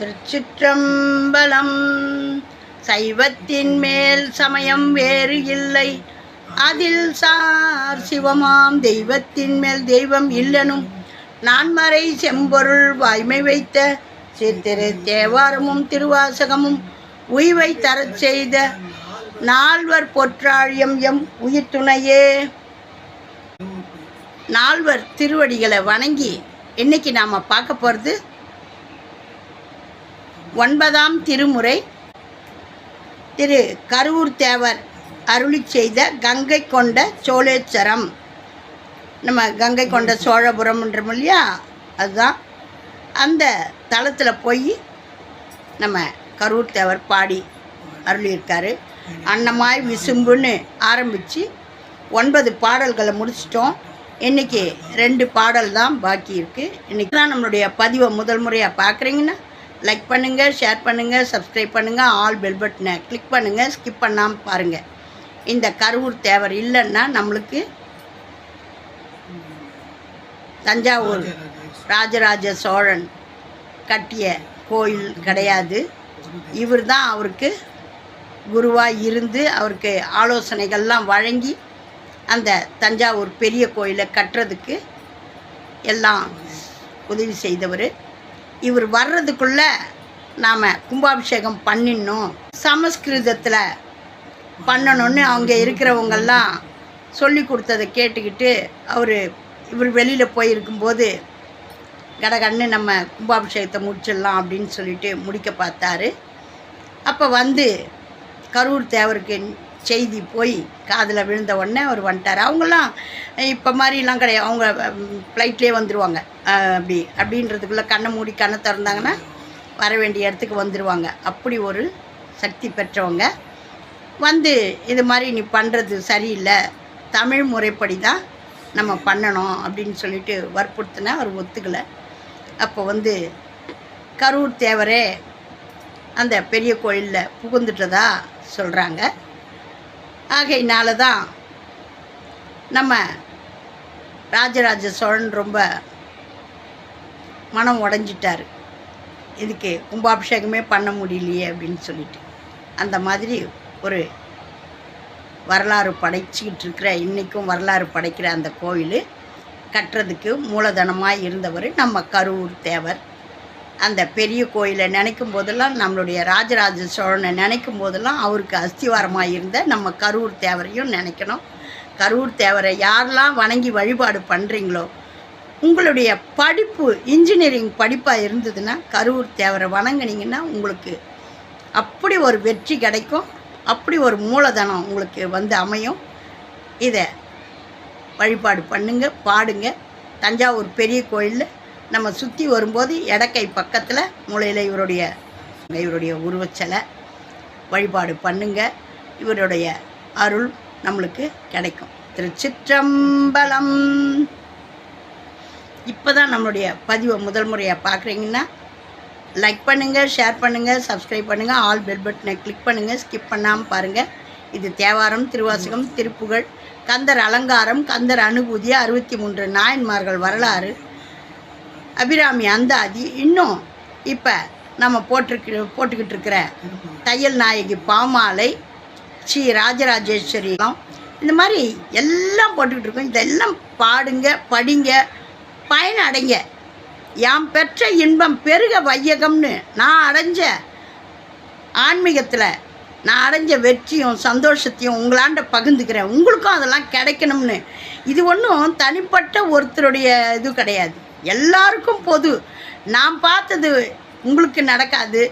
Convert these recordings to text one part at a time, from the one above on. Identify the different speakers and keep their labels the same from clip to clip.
Speaker 1: திருச்சிற்றம்பலம். சைவத்தின் மேல் சமயம் வேறு இல்லை, அதில் சார் சிவமாம் தெய்வத்தின் மேல் தெய்வம் இல்லனும் நான்மறை செம்பொருள் வாய்மை வைத்த சித்திரு தேவாரமும் திருவாசகமும் உய்வை தரச் செய்த நால்வர் பொற்றாழியம் எம் உயிர் துணையே. நால்வர் திருவடிகளை வணங்கி இன்னைக்கு நாம் பார்க்க போகிறது 9ஆம் திருமுறை திரு கருவூர் தேவர் அருளி செய்த கங்கை கொண்ட சோழேச்சரம். நம்ம கங்கை கொண்ட சோழபுரம்ன்றோம் இல்லையா, அதுதான். அந்த தளத்தில் போய் நம்ம கருவூர் தேவர் பாடி அருளியிருக்காரு. அன்னமாய் விசும்புன்னு ஆரம்பித்து 9 பாடல்களை முடிச்சிட்டோம். இன்றைக்கி 2 பாடல் தான் பாக்கி இருக்குது. இன்றைக்கி தான் நம்மளுடைய பதிவை முதல் முறையாக பார்க்குறீங்கன்னா லைக் பண்ணுங்கள், ஷேர் பண்ணுங்கள், சப்ஸ்கிரைப் பண்ணுங்கள், ஆல் பெல் பட்டனை கிளிக் பண்ணுங்கள், ஸ்கிப் பண்ணாமல் பாருங்கள். இந்த கருவூர் தேவர் இல்லைன்னா நம்மளுக்கு தஞ்சாவூர் ராஜராஜ சோழன் கட்டிய கோயில் கிடையாது. இவர் தான் அவருக்கு குருவாக இருந்து அவருக்கு ஆலோசனைகள்லாம் வழங்கி அந்த தஞ்சாவூர் பெரிய கோயிலை கட்டுறதுக்கு எல்லாம் உதவி செய்தவர். இவர் வர்றதுக்குள்ளே நாம் கும்பாபிஷேகம் பண்ணிடணும், சமஸ்கிருதத்தில் பண்ணணும்னு அவங்க இருக்கிறவங்கெல்லாம் சொல்லி கொடுத்ததை கேட்டுக்கிட்டு இவர் வெளியில் போயிருக்கும்போது கடகடன்னு நம்ம கும்பாபிஷேகத்தை முடிச்சிடலாம் அப்படின்னு சொல்லிட்டு முடிக்க பார்த்தாரு. அப்போ கருவூர் தேவருக்கு செய்தி போய் காதில் விழுந்த உடனே அவர் வந்துட்டார். அவங்களாம் இப்போ மாதிரிலாம் கிடையாது, அவங்க ஃப்ளைட்லேயே வந்துடுவாங்க. அப்படின்றதுக்குள்ளே கண்ணை மூடி கண்ணை திறந்தாங்கன்னா வர வேண்டிய இடத்துக்கு வந்துடுவாங்க. அப்படி ஒரு சக்தி பெற்றவங்க. இது மாதிரி நீ பண்ணுறது சரியில்லை, தமிழ் முறைப்படி தான் நம்ம பண்ணணும் அப்படின்னு சொல்லிட்டு வற்புறுத்தினா அவர் ஒத்துக்கலை. அப்போ கருவூர் தேவரே அந்த பெரிய கோயிலில் புகுந்துட்டதா சொல்கிறாங்க. ஆகையினால தான் நம்ம ராஜராஜ சோழன் ரொம்ப மனம் உடஞ்சிட்டார். இதுக்கு கும்பாபிஷேகமே பண்ண முடியலையே அப்படின்னு சொல்லிட்டு அந்த மாதிரி ஒரு வரலாறு படைச்சிக்கிட்டு இருக்கிற, இன்றைக்கும் வரலாறு படைக்கிற அந்த கோயில் கட்டுறதுக்கு மூலதனமாக இருந்தவர் நம்ம கருவூர் தேவர். அந்த பெரிய கோயிலை நினைக்கும் போதெல்லாம், நம்மளுடைய ராஜராஜ சோழனை நினைக்கும் போதெல்லாம் அவருக்கு அஸ்திவாரமாக இருந்த நம்ம கருவூர் தேவரையும் நினைக்கணும். கருவூர் தேவரை யாரெல்லாம் வணங்கி வழிபாடு பண்ணுறீங்களோ, உங்களுடைய படிப்பு இன்ஜினியரிங் படிப்பாக இருந்ததுன்னா கருவூர் தேவரை வணங்கினீங்கன்னா உங்களுக்கு அப்படி ஒரு வெற்றி கிடைக்கும், அப்படி ஒரு மூலதனம் உங்களுக்கு அமையும். இதை வழிபாடு பண்ணுங்க, பாடுங்க. தஞ்சாவூர் பெரிய கோயிலில் நம்ம சுற்றி வரும்போது இடக்கை பக்கத்தில் மூலையில் இவருடைய உருவச்சலை வழிபாடு பண்ணுங்க. இவருடைய அருள் நம்மளுக்கு கிடைக்கும். திருச்சிற்றம்பலம். இப்போ தான் நம்மளுடைய பதிவை முதல் முறையாக பார்க்குறீங்கன்னா லைக் பண்ணுங்கள், ஷேர் பண்ணுங்கள், சப்ஸ்கிரைப் பண்ணுங்கள், ஆல் பெல் பட்டனை கிளிக் பண்ணுங்கள், ஸ்கிப் பண்ணாமல் பாருங்கள். இது தேவாரம், திருவாசகம், திருப்புகழ், கந்தர் அலங்காரம், கந்தர் அனுபூதி, 63 நாயன்மார்கள் வரலாறு, அபிராமி அந்தாதி, இன்னும் இப்போ நம்ம போட்டுக்கிட்டு இருக்கிற தையல் நாயகி பாமாலை, ஸ்ரீ ராஜராஜேஸ்வரி, இந்த மாதிரி எல்லாம் போட்டுக்கிட்டு இருக்கோம். இதெல்லாம் பாடுங்க, படிங்க, பயனடைங்க. யாம் பெற்ற இன்பம் பெருக வையகம்னு நான் அடைஞ்ச ஆன்மீகத்தில் நான் அடைஞ்ச வெற்றியும் சந்தோஷத்தையும் உங்களாண்ட பகிர்ந்துக்கிறேன். உங்களுக்கும் அதெல்லாம் கிடைக்கணும்னு. இது ஒன்றும் தனிப்பட்ட ஒருத்தருடைய இது கிடையாது, எல்லாருக்கும் பொது. நான் பார்த்தது உங்களுக்கு நடக்காது,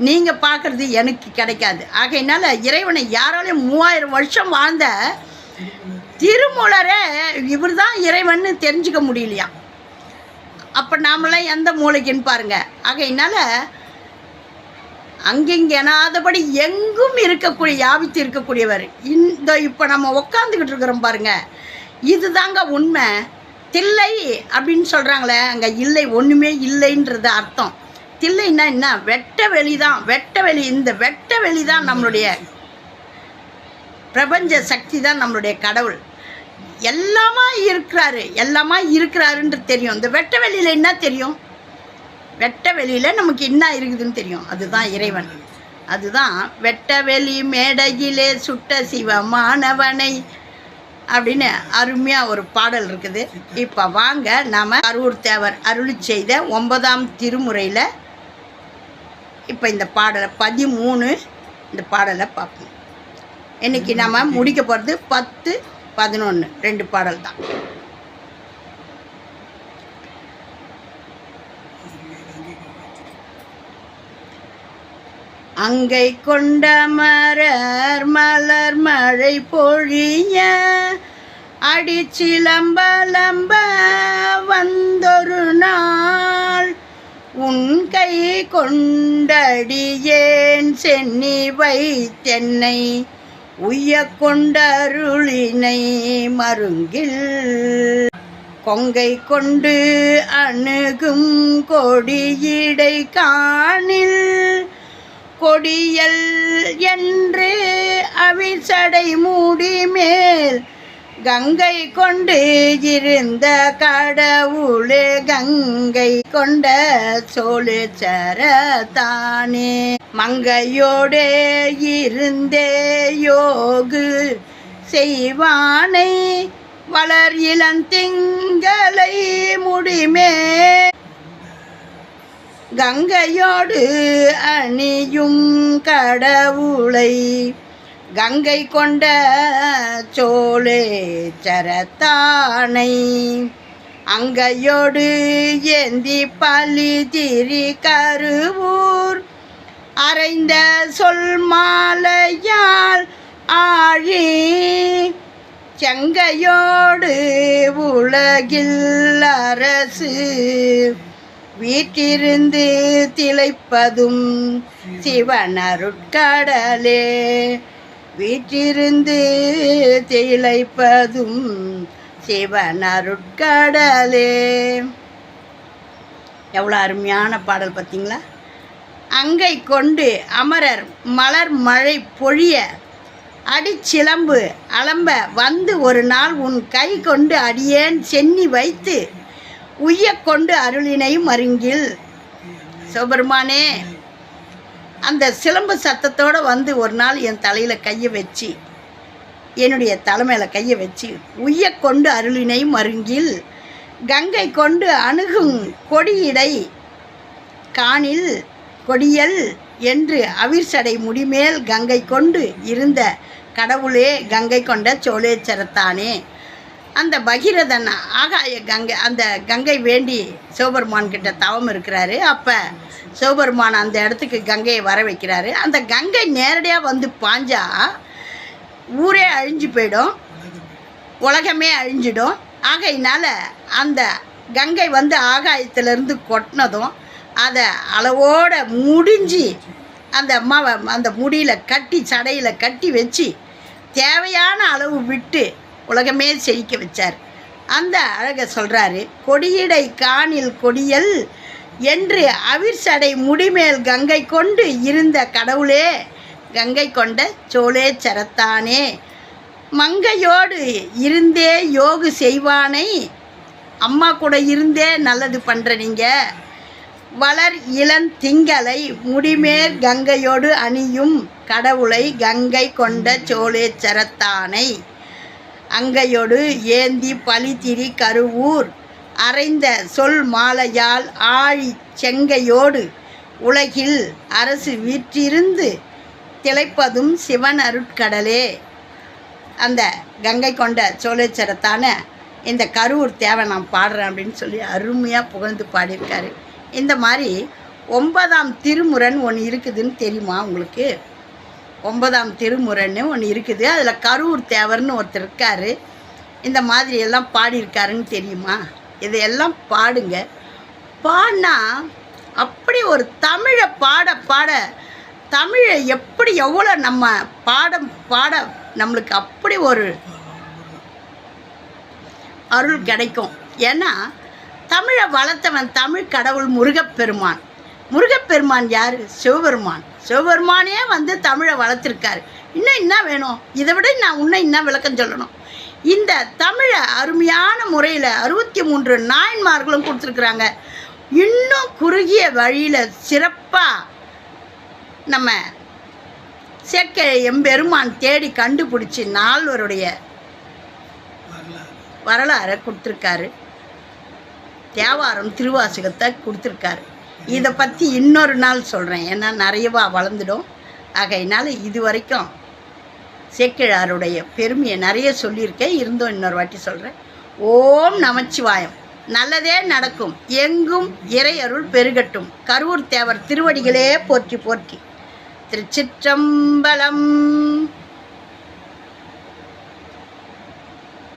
Speaker 1: நீங்கள் பார்க்குறது எனக்கு கிடைக்காது. ஆகையினால இறைவனை யாராலையும் 3000 வருஷம் வாழ்ந்த திருமூலரே இவர் தான் இறைவன்னு தெரிஞ்சுக்க முடியலையா. அப்போ நாமெல்லாம் எந்த மூளைக்குன்னு பாருங்கள். ஆகையினால அங்கெங்கெனாதபடி எங்கும் இருக்கக்கூடிய யாவித்து இருக்கக்கூடியவர். இப்போ நம்ம உட்காந்துக்கிட்டு இருக்கிறோம் பாருங்கள், இது தாங்க உண்மை. தில்லை அப்படின்னு சொல்கிறாங்களே, அங்கே இல்லை, ஒன்றுமே இல்லைன்றது அர்த்தம். தில்லைன்னா என்ன? வெட்ட வெளி தான். இந்த வெட்ட வெளி தான் நம்மளுடைய பிரபஞ்ச சக்தி தான் நம்மளுடைய கடவுள். எல்லாமா இருக்கிறாருன்றது தெரியும். இந்த வெட்ட வெளியில் என்ன தெரியும்? வெட்ட வெளியில் நமக்கு என்ன இருக்குதுன்னு தெரியும், அதுதான் இறைவன். அதுதான் வெட்ட வெளி மேடையிலே சுட்ட சிவமானவனை அப்படின்னு அருமையாக ஒரு பாடல் இருக்குது. இப்போ வாங்க நாம் கரூர் தேவர் அருளி செய்த 9ஆம் திருமுறையில் இப்போ இந்த பாடலை 13 இந்த பாடலை பார்ப்போம். இன்றைக்கி நம்ம முடிக்க போகிறது 10, 11 2 பாடல் தான். அங்கை கொண்ட மரர் மலர் மழை பொழிய அடிச்சிலம்பலம்ப வந்தொரு நாள் உன் கை கொண்டடியேன் சென்னி வைத்தென்னை உய்ய கொண்டருளினை மருங்கில் கொங்கை கொண்டு அணுகும் கொடியிடை காணில் கொடியல் என்று அவிசடை மூடி மேல் கங்கை கொண்டு இருந்த கடவுளே கங்கை கொண்ட சோழேச்சரத்தானே மங்கையோடே இருந்தே யோகு செய்வானை வளர் இளந்திங்களை முடிமே கங்கையோடு அணியும் கடவுளை கங்கை கொண்ட சோழேச்சரத்தானை அங்கையோடு ஏந்தி பலி திரி கருவூர் அறைந்த சொல் மாலையால் ஆழி செங்கையோடு உலகில் அரசு வீற்றிருந்து திளைப்பதும் சிவனருட்கடலே வீற்றிருந்து திளைப்பதும் சிவனருட்கடலே. எவ்வளோ அருமையான பாடல் பார்த்தீங்களா? அங்கை கொண்டு அமரர் மலர் மழை பொழிய அடிச்சிலம்பு அலம்ப வந்து ஒரு நாள் உன் கை கொண்டு அடியேன் சென்னி வைத்து உய்ய கொண்டு அருளினையும் மருங்கில். சிவபெருமானே, அந்த சிலம்பு சத்தத்தோடு வந்து ஒரு நாள் என் தலையில் கையை வச்சு, என்னுடைய தலைமையில் கையை வச்சு உய்ய கொண்டு அருளினையும் மருங்கில் கங்கை கொண்டு அணுகும் கொடியிடை காணில் கொடியல் என்று அவிர்சடை முடிமேல் கங்கை கொண்டு இருந்த கடவுளே கங்கை கொண்ட சோழேச்சரத்தானே. அந்த பகீரதன் ஆகாய கங்கை, அந்த கங்கை வேண்டி சிவபெருமான் கிட்ட தவம் இருக்கிறாரு. அப்போ சிவபெருமான் அந்த இடத்துக்கு கங்கையை வர வைக்கிறாரு. அந்த கங்கை நேரடியாக வந்து பாஞ்சா ஊரே அழிஞ்சு போயிடும், உலகமே அழிஞ்சிடும். ஆகையினால அந்த கங்கை வந்து ஆகாயத்திலேருந்து கொட்டினதும் அதை அளவோடு முடிஞ்சு அந்த அம்மாவை அந்த முடியில் கட்டி சடையில் கட்டி வச்சு தேவையான அளவு விட்டு உலகமே செழிக்க வச்சார். அந்த அழகை சொல்கிறாரு. கொடியிடை காணில் கொடியல் என்று அவிர்சடை முடிமேல் கங்கை கொண்டு இருந்த கடவுளே கங்கை கொண்ட சோழேச்சரத்தானே மங்கையோடு இருந்தே யோகு செய்வானை. அம்மா கூட இருந்தே நல்லது பண்ணுற நீங்கள் வளர் இளந்திங்களை முடிமேல் கங்கையோடு அணியும் கடவுளை கங்கை கொண்ட சோழேச்சரத்தானை அங்கையோடு ஏந்தி பலிதிரி கருவூர் அறைந்த சொல் மாலையால் ஆழி செங்கையோடு உலகில் அரசு வீற்றிருந்து திளைப்பதும் சிவன் அருட்கடலே. அந்த கங்கை கொண்ட சோழேச்சரத்தான இந்த கரூர் தேவை நான் பாடுறேன் அப்படின்னு சொல்லி அருமையாக புகழ்ந்து பாடியிருக்காரு. இந்த மாதிரி 9ஆம் திருமுறைன்னு ஒன்று இருக்குதுன்னு தெரியுமா உங்களுக்கு? 9ஆம் திருமுறைன்னு ஒன்று இருக்குது. அதில் கரூர் தேவர்னு ஒருத்தர் இருக்கார். இந்த மாதிரி எல்லாம் பாடியிருக்காருன்னு தெரியுமா? இதையெல்லாம் பாடுங்க. பாடினா அப்படி ஒரு தமிழை பாட பாட தமிழை எப்படி எவ்வளோ நம்ம பாட நம்மளுக்கு அப்படி ஒரு அருள் கிடைக்கும். ஏன்னா தமிழை வளர்த்தவன் தமிழ் கடவுள் முருகப்பெருமான். முருகப்பெருமான் யார்? சிவபெருமான். சிவபெருமானே வந்து தமிழை வளர்த்துருக்காரு. இன்னும் என்ன வேணும்? இதை விட நான் இன்னும் என்ன விளக்கம் சொல்லணும்? இந்த தமிழை அருமையான முறையில் 63 நாயன்மார்களும் கொடுத்துருக்குறாங்க. இன்னும் குறுகிய வழியில் சிறப்பாக நம்ம சேக்கிழ எம்பெருமான் தேடி கண்டுபிடிச்சி நால்வருடைய வரலாறை கொடுத்துருக்காரு. தேவாரம் திருவாசகத்தை கொடுத்துருக்காரு. இதை பற்றி இன்னொரு நாள் சொல்கிறேன், ஏன்னா நிறையவா வளர்ந்துடும். ஆகையினால இது வரைக்கும் சேக்கிழாருடைய பெருமையை நிறைய சொல்லியிருக்கேன், இருந்தும் இன்னொரு வாட்டி சொல்கிறேன். ஓம் நமச்சிவாயம். நல்லதே நடக்கும், எங்கும் இறையருள் பெருகட்டும். கருவூர் தேவர் திருவடிகளே போற்றி போற்றி. திருச்சிற்றம்பலம்.